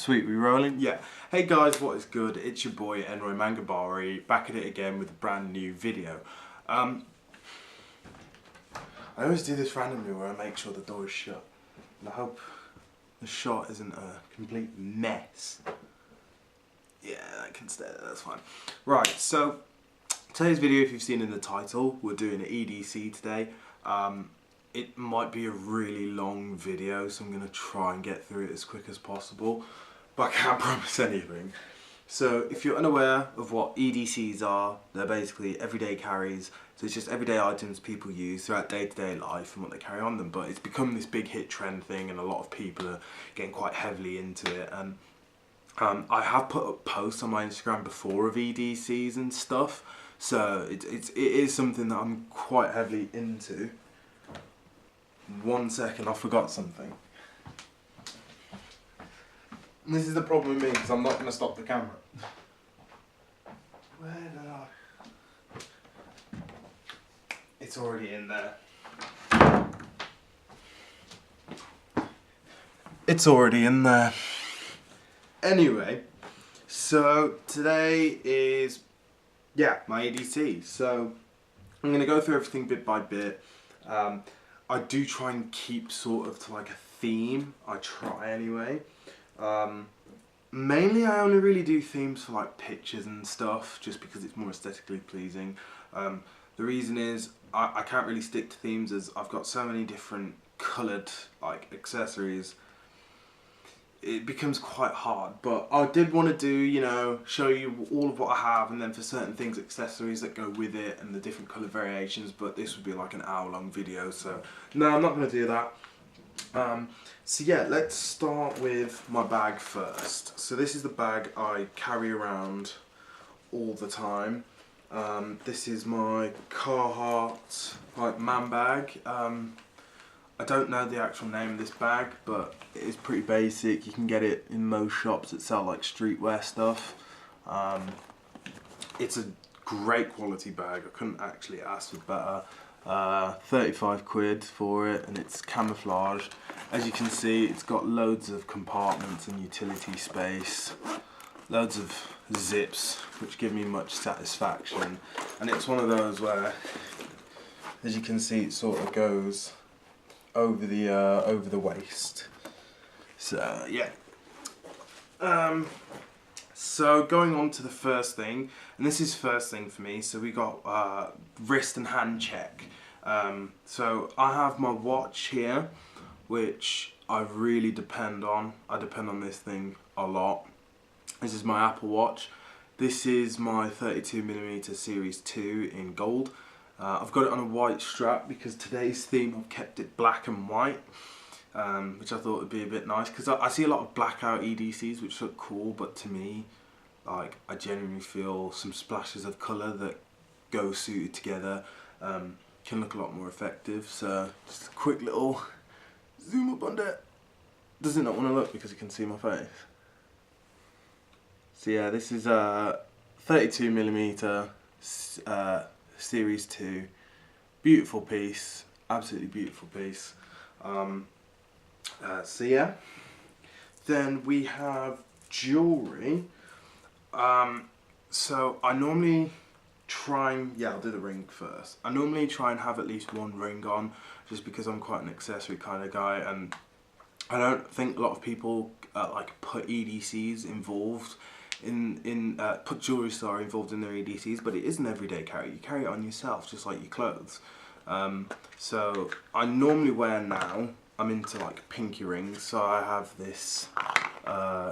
Sweet, we rolling? Yeah. Hey guys, what is good? It's your boy Enroy Mangabari, back at it again with a brand new video. I always do this randomly where I make sure the door is shut. And I hope the shot isn't a complete mess. Yeah, that can stay there, that's fine. Right, so today's video, if you've seen in the title, we're doing an EDC today. It might be a really long video, so I'm going to try and get through it as quick as possible, but I can't promise anything. So if you're unaware of what EDCs are, they're basically everyday carries, so it's just everyday items people use throughout day-to-day life and what they carry on them, but it's become this big hit trend thing and a lot of people are getting quite heavily into it. And I have put up posts on my Instagram before of EDCs and stuff, so it is something that I'm quite heavily into. 1 second, I forgot something. And this is the problem with me, because I'm not going to stop the camera. Where did I? It's already in there. It's already in there. Anyway, so today is, my EDC. So I'm going to go through everything bit by bit. I do try and keep sort of to like a theme. I try anyway. Mainly I only really do themes for like pictures and stuff, just because it's more aesthetically pleasing. The reason is I can't really stick to themes as I've got so many different coloured like accessories. It becomes quite hard, but I did want to do, you know, show you all of what I have, and then for certain things accessories that go with it and the different colour variations, but this would be like an hour-long video, so no, I'm not going to do that. So yeah, let's start with my bag first. So this is the bag I carry around all the time. This is my Carhartt like man bag. I don't know the actual name of this bag, but it is pretty basic. You can get it in most shops that sell like streetwear stuff. It's a great quality bag. I couldn't actually ask for better. 35 quid for it, and it's camouflaged. As you can see, it's got loads of compartments and utility space. Loads of zips, which give me much satisfaction. And it's one of those where, as you can see, it sort of goes over the waist. So yeah. So going on to the first thing, and this is first thing for me. So we got wrist and hand check. So I have my watch here, which I really depend on. I depend on this thing a lot. This is my Apple Watch. This is my 32mm Series 2 in gold. I've got it on a white strap because today's theme I've kept it black and white, which I thought would be a bit nice, because I see a lot of blackout EDCs which look cool, but to me, like, I genuinely feel some splashes of colour that go suited together can look a lot more effective. So just a quick little zoom up on that. Does it not want to look because you can see my face? So yeah, this is a 32mm Series 2, beautiful piece, absolutely beautiful piece. So yeah, then we have jewellery. So I normally try and, I'll do the ring first. I normally try and have at least one ring on, just because I'm quite an accessory kind of guy, and I don't think a lot of people like put EDCs involved put jewellery involved in their EDCs, but it is an everyday carry. You carry it on yourself just like your clothes. So I normally wear now, I'm into like pinky rings, so I have this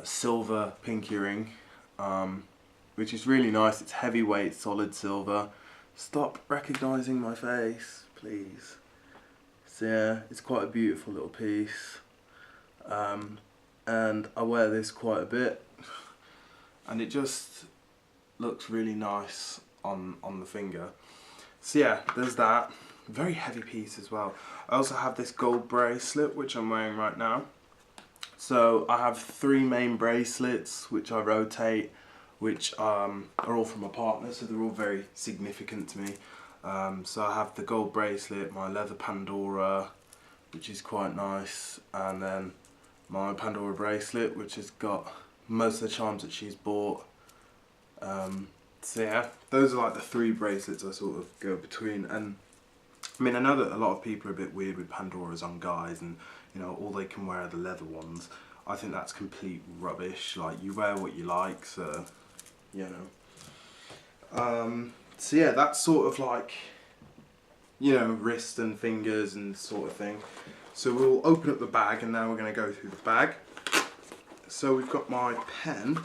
silver pinky ring, which is really nice. It's heavyweight, solid silver. Stop recognising my face, please. So yeah, it's quite a beautiful little piece, and I wear this quite a bit. And it just looks really nice on the finger. So yeah, there's that. Very heavy piece as well. I also have this gold bracelet, which I'm wearing right now. So I have 3 main bracelets, which I rotate, which are all from my partner, so they're all very significant to me. So I have the gold bracelet, my leather Pandora, which is quite nice, and then my Pandora bracelet, which has got most of the charms that she's bought. So yeah, those are like the 3 bracelets I sort of go between. And I mean, I know that a lot of people are a bit weird with Pandoras on guys, and you know, all they can wear are the leather ones. I think that's complete rubbish. Like, you wear what you like, so you know. So yeah, that's sort of like, you know, wrist and fingers and sort of thing. So we'll open up the bag, and now we're going to go through the bag. So we've got my pen,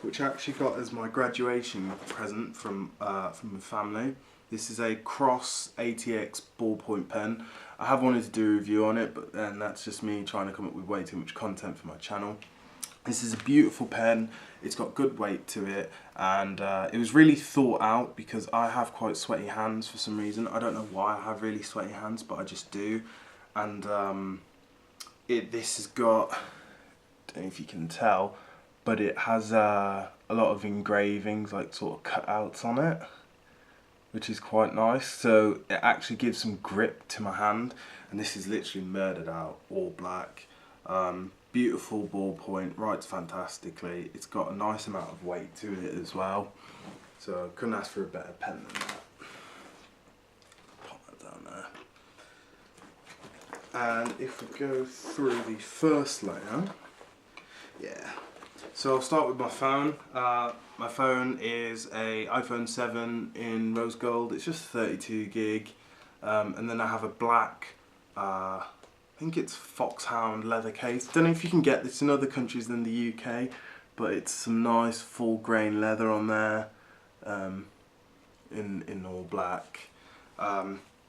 which I actually got as my graduation present from my family. This is a Cross ATX ballpoint pen. I have wanted to do a review on it, but then that's just me trying to come up with way too much content for my channel. This is a beautiful pen. It's got good weight to it, and it was really thought out because I have quite sweaty hands for some reason. I don't know why I have really sweaty hands, but I just do. And this has got, I don't know if you can tell, but it has a lot of engravings, like sort of cutouts on it, which is quite nice. So it actually gives some grip to my hand, and this is literally murdered out, all black. Beautiful ballpoint, writes fantastically. It's got a nice amount of weight to it as well, so couldn't ask for a better pen than that. Pop that down there. And if we go through the first layer, yeah. So I'll start with my phone. My phone is a iPhone 7 in rose gold. It's just 32 gig, and then I have a black, I think it's foxhound leather case. Don't know if you can get this in other countries than the UK, but it's some nice full grain leather on there, in all black.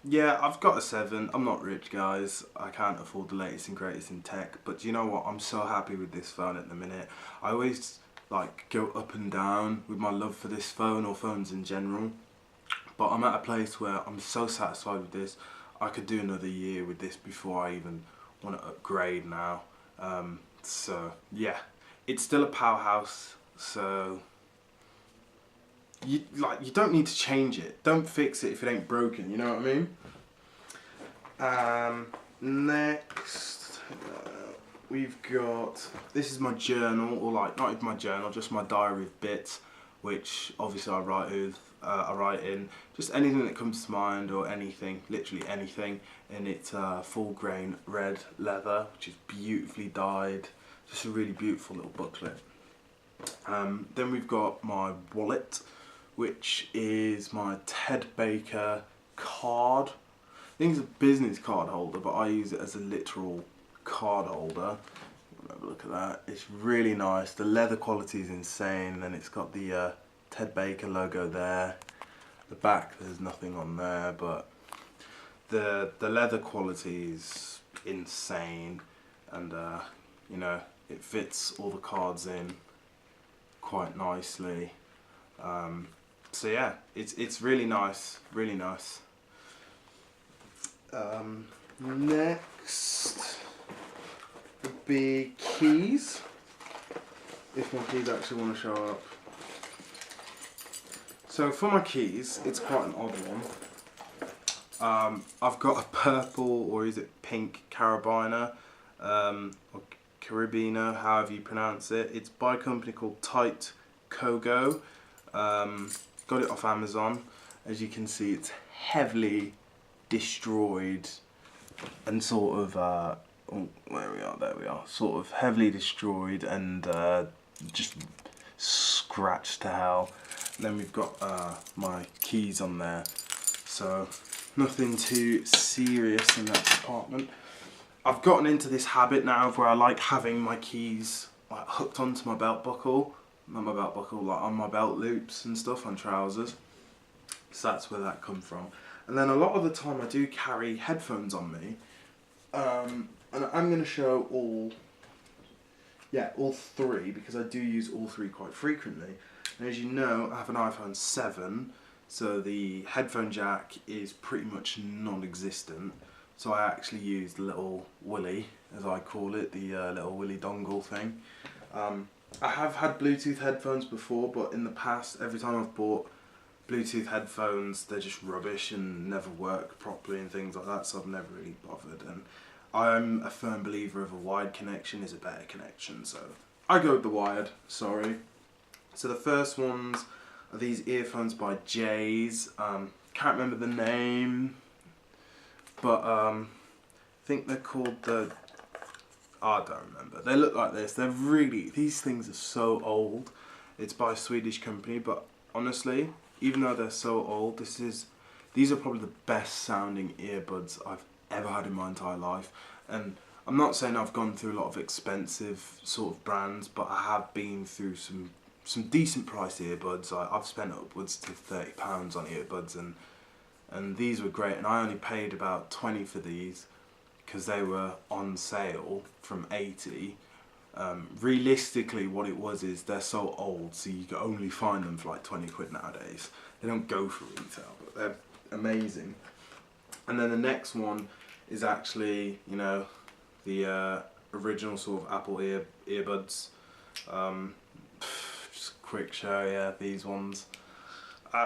Yeah, I've got a 7. I'm not rich, guys. I can't afford the latest and greatest in tech, but do you know what? I'm so happy with this phone at the minute. I always like go up and down with my love for this phone, or phones in general, but I'm at a place where I'm so satisfied with this. I could do another year with this before I even want to upgrade now. So yeah, it's still a powerhouse, so you don't need to change it. Don't fix it if it ain't broken, you know what I mean? Next, we've got, this is my journal, or like, not even my journal, just my diary of bits, which obviously I write in just anything that comes to mind, or anything, literally anything, and it's full grain red leather, which is beautifully dyed, just a really beautiful little booklet. Then we've got my wallet, which is my Ted Baker card. I think it's a business card holder, but I use it as a literal card holder. Have a look at that. It's really nice. The leather quality is insane, and it's got the Ted Baker logo there. The back, there's nothing on there, but the leather quality is insane, and you know, it fits all the cards in quite nicely. So yeah, it's really nice, really nice. Next would be keys, if my keys actually want to show up. So for my keys, it's quite an odd one. I've got a purple, or is it pink, carabiner, or carabiner, however you pronounce it. It's by a company called Tight Kogo. Got it off Amazon. As you can see, it's heavily destroyed and sort of, oh, there we are, sort of heavily destroyed and just scratched to hell. And then we've got my keys on there, so nothing too serious in that department. I've gotten into this habit now of where I like having my keys like hooked onto my belt buckle, not my belt buckle, like on my belt loops and stuff on trousers. So that's where that comes from. And then a lot of the time I do carry headphones on me, and I'm going to show all 3, because I do use all 3 quite frequently. And as you know, I have an iPhone 7, so the headphone jack is pretty much non-existent. So I actually use the little willy, as I call it, the little willy dongle thing. I have had Bluetooth headphones before, but in the past, every time I've bought Bluetooth headphones, they're just rubbish and never work properly and things like that, so I've never really bothered. And I'm a firm believer of a wired connection is a better connection, so I go with the wired, sorry. So the first ones are these earphones by Jay's. Can't remember the name, but I think they're called the... I don't remember. They look like this. They're really... These things are so old. It's by a Swedish company, but honestly, even though they're so old, these are probably the best sounding earbuds I've ever had in my entire life. And I'm not saying I've gone through a lot of expensive sort of brands, but I have been through some decent priced earbuds. I've spent upwards to £30 on earbuds, and these were great. And I only paid about 20 for these because they were on sale from 80. Realistically, what it was is they're so old, so you can only find them for like 20 quid nowadays. They don't go for retail, but they're amazing. And then the next one is actually, you know, the original sort of Apple earbuds. Just a quick show, yeah, these ones.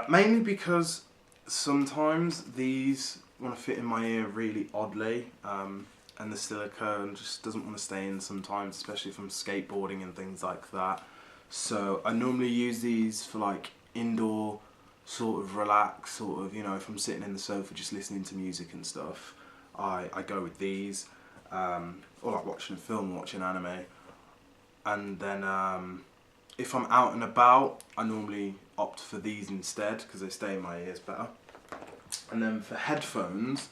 Mainly because sometimes these want to fit in my ear really oddly, and the silicone just doesn't want to stay in sometimes, especially from skateboarding and things like that. So I normally use these for like indoor sort of relax, sort of, you know, if I'm sitting in the sofa just listening to music and stuff, I go with these, or like watching a film or watching anime. And then if I'm out and about, I normally opt for these instead because they stay in my ears better. And then for headphones,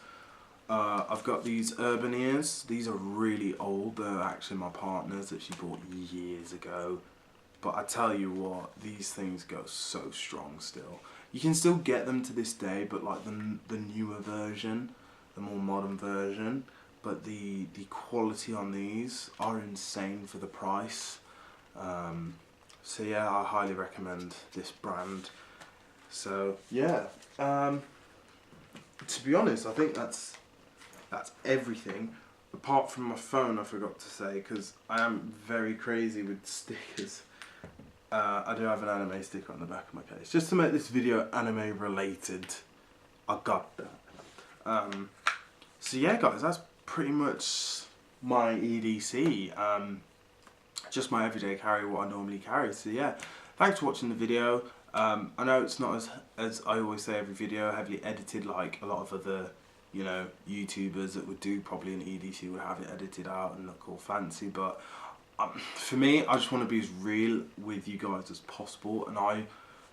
I've got these Urban Ears. These are really old. They're actually my partner's that she bought years ago. But I tell you what, these things go so strong still. You can still get them to this day, but like the newer version, the more modern version. But the quality on these are insane for the price. So yeah, I highly recommend this brand. So yeah, to be honest, I think that's everything. Apart from my phone, I forgot to say, because I am very crazy with stickers. I do have an anime sticker on the back of my case, just to make this video anime related. I got that. So yeah guys, that's pretty much my EDC. Just my everyday carry, what I normally carry. So yeah, thanks for watching the video. I know it's not as I always say every video, heavily edited like a lot of other, you know, YouTubers that would do probably an EDC would have it edited out and look all fancy, but for me, I just want to be as real with you guys as possible. And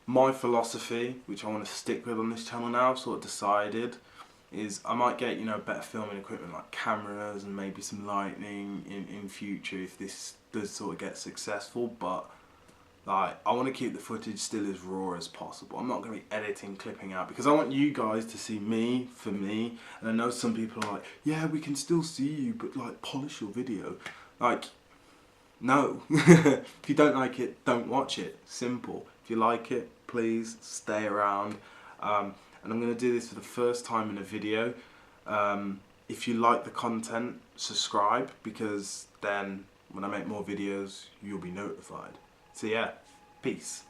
my philosophy, which I want to stick with on this channel now, I've sort of decided, is I might get, you know, better filming equipment like cameras and maybe some lighting in future if this does sort of get successful, but like I want to keep the footage still as raw as possible. I'm not going to be editing, clipping out, because I want you guys to see me for me. And I know some people are like, yeah, we can still see you, but like polish your video. Like, no. If you don't like it, don't watch it. Simple. If you like it, please stay around. And I'm going to do this for the first time in a video. If you like the content, subscribe, because then when I make more videos, you'll be notified. So yeah, peace.